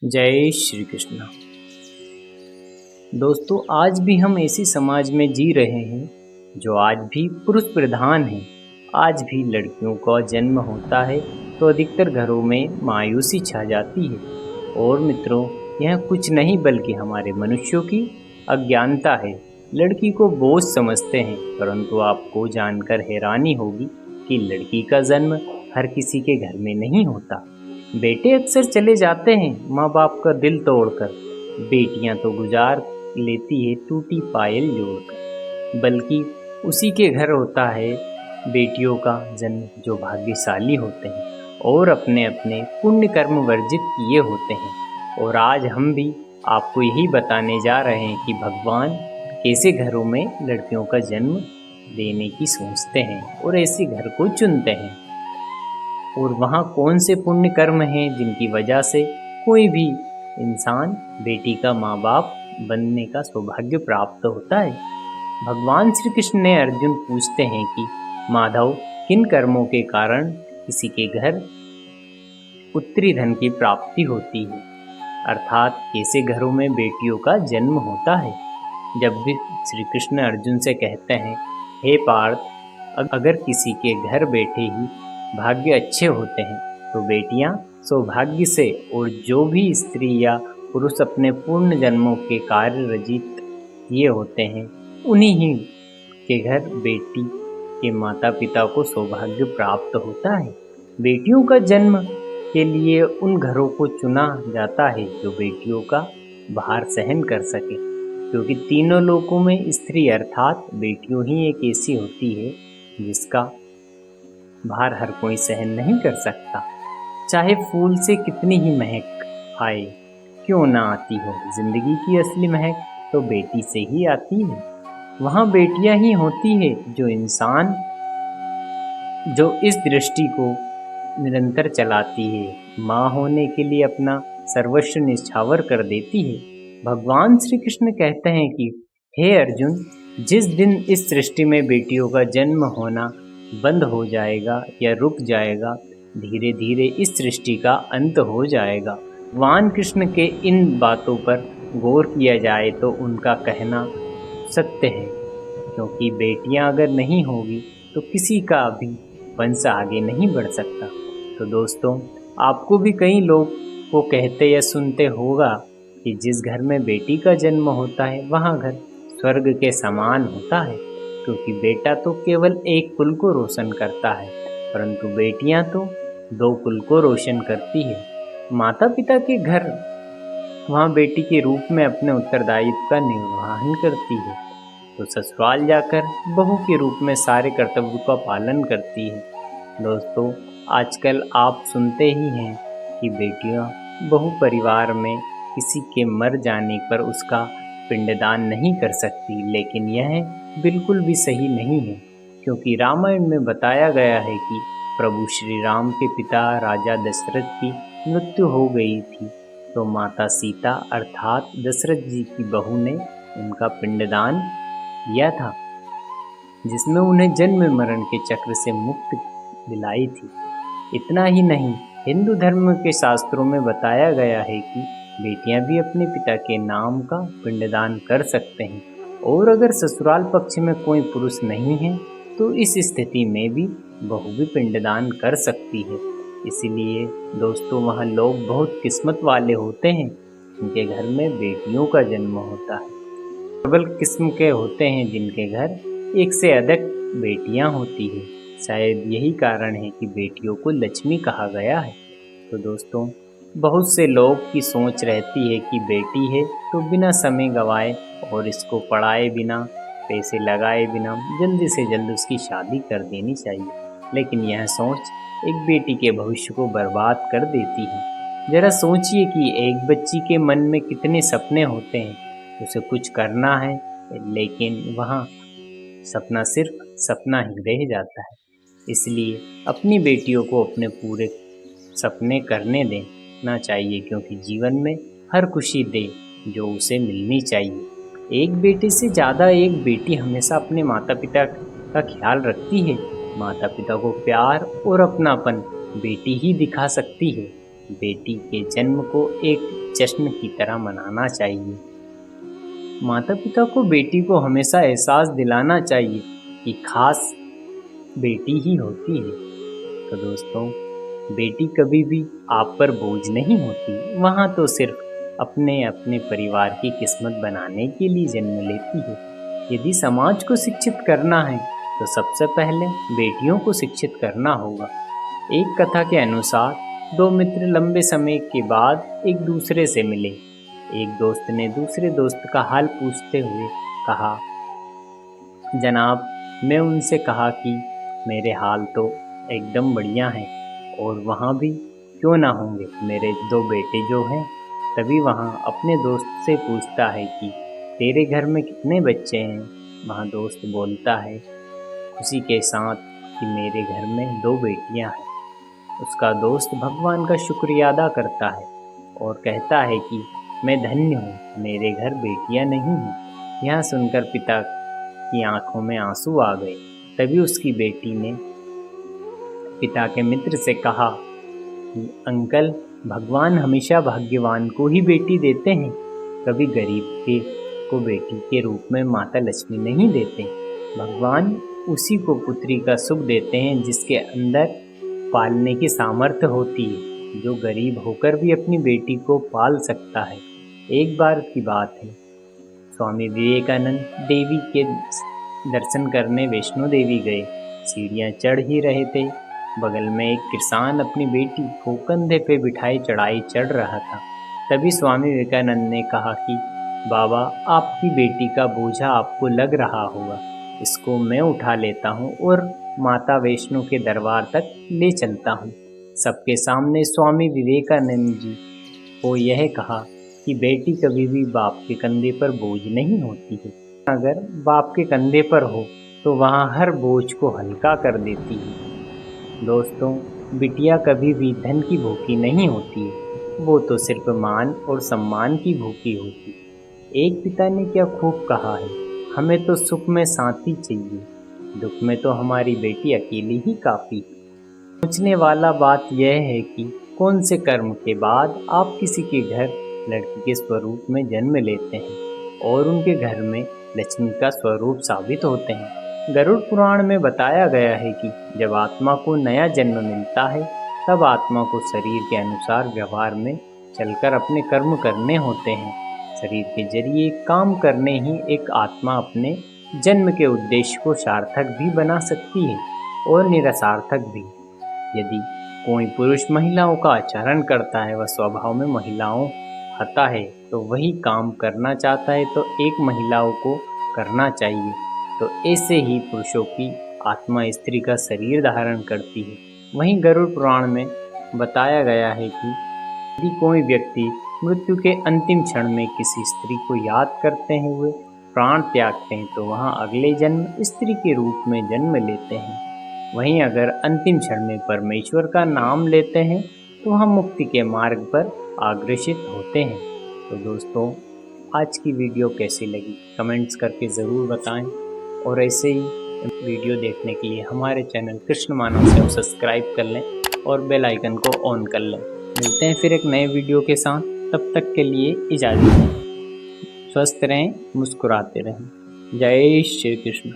जय श्री कृष्ण। दोस्तों, आज भी हम ऐसी समाज में जी रहे हैं जो आज भी पुरुष प्रधान है। आज भी लड़कियों का जन्म होता है तो अधिकतर घरों में मायूसी छा जाती है। और मित्रों, यह कुछ नहीं बल्कि हमारे मनुष्यों की अज्ञानता है। लड़की को बोझ समझते हैं, परंतु आपको जानकर हैरानी होगी कि लड़की का जन्म हर किसी के घर में नहीं होता। बेटे अक्सर चले जाते हैं माँ बाप का दिल तोड़कर, बेटियां तो गुजार लेती है टूटी पायल जोड़कर। बल्कि उसी के घर होता है बेटियों का जन्म जो भाग्यशाली होते हैं और अपने अपने पुण्य कर्म वर्जित किए होते हैं। और आज हम भी आपको यही बताने जा रहे हैं कि भगवान कैसे घरों में लड़कियों का जन्म देने की सोचते हैं और ऐसे घर को चुनते हैं, और वहाँ कौन से पुण्य कर्म हैं जिनकी वजह से कोई भी इंसान बेटी का माँ बाप बनने का सौभाग्य प्राप्त होता है। भगवान श्री कृष्ण ने अर्जुन पूछते हैं कि माधव, किन कर्मों के कारण किसी के घर उत्तरी धन की प्राप्ति होती है, अर्थात कैसे घरों में बेटियों का जन्म होता है। जब भी श्री कृष्ण अर्जुन से कहते हैं, हे पार्थ, अगर किसी के घर बैठे ही भाग्य अच्छे होते हैं तो बेटियां सौभाग्य से, और जो भी स्त्री या पुरुष अपने पूर्ण जन्मों के कार्य रजित किए होते हैं उन्हीं ही के घर बेटी के माता पिता को सौभाग्य प्राप्त होता है। बेटियों का जन्म के लिए उन घरों को चुना जाता है जो बेटियों का भार सहन कर सके, क्योंकि तीनों लोकों में स्त्री अर्थात बेटियों ही एक ऐसी होती है जिसका भार हर कोई सहन नहीं कर सकता। चाहे फूल से कितनी ही महक आए क्यों ना आती हो, जिंदगी की असली महक तो बेटी से ही आती है। वहाँ बेटियां ही होती है जो इंसान जो इस दृष्टि को निरंतर चलाती है, माँ होने के लिए अपना सर्वस्व निछावर कर देती है। भगवान श्री कृष्ण कहते हैं कि हे अर्जुन, जिस दिन इस सृष्टि में बेटियों का जन्म होना बंद हो जाएगा या रुक जाएगा, धीरे धीरे इस सृष्टि का अंत हो जाएगा। भगवान कृष्ण के इन बातों पर गौर किया जाए तो उनका कहना सत्य है, क्योंकि बेटियां अगर नहीं होगी तो किसी का भी वंश आगे नहीं बढ़ सकता। तो दोस्तों, आपको भी कई लोग को कहते या सुनते होगा कि जिस घर में बेटी का जन्म होता है वहाँ घर स्वर्ग के समान होता है, क्योंकि बेटा तो केवल एक कुल को रोशन करता है, परंतु बेटियां तो दो कुल को रोशन करती है। माता पिता के घर वहाँ बेटी के रूप में अपने उत्तरदायित्व का निर्वहन करती है, तो ससुराल जाकर बहू के रूप में सारे कर्तव्यों का पालन करती है। दोस्तों, आजकल आप सुनते ही हैं कि बेटियां बहु परिवार में किसी के मर जाने पर उसका पिंडदान नहीं कर सकती, लेकिन यह बिल्कुल भी सही नहीं है, क्योंकि रामायण में बताया गया है कि प्रभु श्री राम के पिता राजा दशरथ की मृत्यु हो गई थी, तो माता सीता अर्थात दशरथ जी की बहू ने उनका पिंडदान किया था, जिसमें उन्हें जन्म मरण के चक्र से मुक्ति दिलाई थी। इतना ही नहीं, हिंदू धर्म के शास्त्रों में बताया गया है कि बेटियां भी अपने पिता के नाम का पिंडदान कर सकते हैं, और अगर ससुराल पक्ष में कोई पुरुष नहीं है तो इस स्थिति में भी बहू भी पिंडदान कर सकती है। इसीलिए दोस्तों, वहाँ लोग बहुत किस्मत वाले होते हैं जिनके घर में बेटियों का जन्म होता है। प्रबल किस्म के होते हैं जिनके घर एक से अधिक बेटियां होती है। शायद यही कारण है कि बेटियों को लक्ष्मी कहा गया है। तो दोस्तों, बहुत से लोग की सोच रहती है कि बेटी है तो बिना समय गवाए और इसको पढ़ाए बिना, पैसे लगाए बिना जल्दी से जल्द उसकी शादी कर देनी चाहिए, लेकिन यह सोच एक बेटी के भविष्य को बर्बाद कर देती है। जरा सोचिए कि एक बच्ची के मन में कितने सपने होते हैं, उसे कुछ करना है, लेकिन वहाँ सपना सिर्फ सपना ही रह जाता है। इसलिए अपनी बेटियों को अपने पूरे सपने करने देना चाहिए, क्योंकि जीवन में हर खुशी दे जो उसे मिलनी चाहिए। एक बेटे से ज़्यादा एक बेटी हमेशा अपने माता पिता का ख्याल रखती है। माता पिता को प्यार और अपनापन बेटी ही दिखा सकती है। बेटी के जन्म को एक जश्न की तरह मनाना चाहिए। माता पिता को बेटी को हमेशा एहसास दिलाना चाहिए कि खास बेटी ही होती है। तो दोस्तों, बेटी कभी भी आप पर बोझ नहीं होती, वहाँ तो सिर्फ अपने अपने परिवार की किस्मत बनाने के लिए जन्म लेती है। यदि समाज को शिक्षित करना है तो सबसे पहले बेटियों को शिक्षित करना होगा। एक कथा के अनुसार दो मित्र लंबे समय के बाद एक दूसरे से मिले। एक दोस्त ने दूसरे दोस्त का हाल पूछते हुए कहा, जनाब, मैं उनसे कहा कि मेरे हाल तो एकदम बढ़िया हैं, और वहाँ भी क्यों ना होंगे, मेरे दो बेटे जो हैं। तभी वहाँ अपने दोस्त से पूछता है कि तेरे घर में कितने बच्चे हैं। वहाँ दोस्त बोलता है खुशी के साथ कि मेरे घर में दो बेटियाँ हैं। उसका दोस्त भगवान का शुक्रिया अदा करता है और कहता है कि मैं धन्य हूँ, मेरे घर बेटियाँ नहीं हैं। यह सुनकर पिता की आंखों में आंसू आ गए। तभी उसकी बेटी ने पिता के मित्र से कहा कि अंकल, भगवान हमेशा भाग्यवान को ही बेटी देते हैं, कभी गरीब को बेटी के रूप में माता लक्ष्मी नहीं देते। भगवान उसी को पुत्री का सुख देते हैं जिसके अंदर पालने की सामर्थ्य होती है, जो गरीब होकर भी अपनी बेटी को पाल सकता है। एक बार की बात है, स्वामी विवेकानंद देवी के दर्शन करने वैष्णो देवी गए। सीढ़ियाँ चढ़ ही रहे थे, बगल में एक किसान अपनी बेटी को कंधे पे बिठाए चढ़ाई चढ़ रहा था। तभी स्वामी विवेकानंद ने कहा कि बाबा, आपकी बेटी का बोझा आपको लग रहा होगा, इसको मैं उठा लेता हूँ और माता वैष्णो के दरबार तक ले चलता हूँ। सबके सामने स्वामी विवेकानंद जी को यह कहा कि बेटी कभी भी बाप के कंधे पर बोझ नहीं होती है। अगर बाप के कंधे पर हो तो वहाँ हर बोझ को हल्का कर देती है। दोस्तों, बिटिया कभी भी धन की भूखी नहीं होती है, वो तो सिर्फ मान और सम्मान की भूखी होती है। एक पिता ने क्या खूब कहा है, हमें तो सुख में साथी चाहिए, दुख में तो हमारी बेटी अकेली ही काफ़ी। सोचने वाला बात यह है कि कौन से कर्म के बाद आप किसी के घर लड़की के स्वरूप में जन्म लेते हैं और उनके घर में लक्ष्मी का स्वरूप साबित होते हैं। गरुड़ पुराण में बताया गया है कि जब आत्मा को नया जन्म मिलता है तब आत्मा को शरीर के अनुसार व्यवहार में चलकर अपने कर्म करने होते हैं। शरीर के जरिए काम करने ही एक आत्मा अपने जन्म के उद्देश्य को सार्थक भी बना सकती है और निरसार्थक भी। यदि कोई पुरुष महिलाओं का आचरण करता है, वह स्वभाव में महिलाओं आता है, तो वही काम करना चाहता है तो एक महिलाओं को करना चाहिए। तो ऐसे ही पुरुषों की आत्मा स्त्री का शरीर धारण करती है। वहीं गरुड़ पुराण में बताया गया है कि यदि कोई व्यक्ति मृत्यु के अंतिम क्षण में किसी स्त्री को याद करते हुए प्राण त्यागते हैं तो वहाँ अगले जन्म स्त्री के रूप में जन्म लेते हैं। वहीं अगर अंतिम क्षण में परमेश्वर का नाम लेते हैं तो हम मुक्ति के मार्ग पर अग्रसित होते हैं। तो दोस्तों, आज की वीडियो कैसी लगी कमेंट्स करके ज़रूर बताएं, और ऐसे ही वीडियो देखने के लिए हमारे चैनल कृष्ण मानव से सब्सक्राइब कर लें और बेल आइकन को ऑन कर लें। मिलते हैं फिर एक नए वीडियो के साथ, तब तक के लिए इजाज़त दें। स्वस्थ रहें, मुस्कुराते रहें। जय श्री कृष्ण।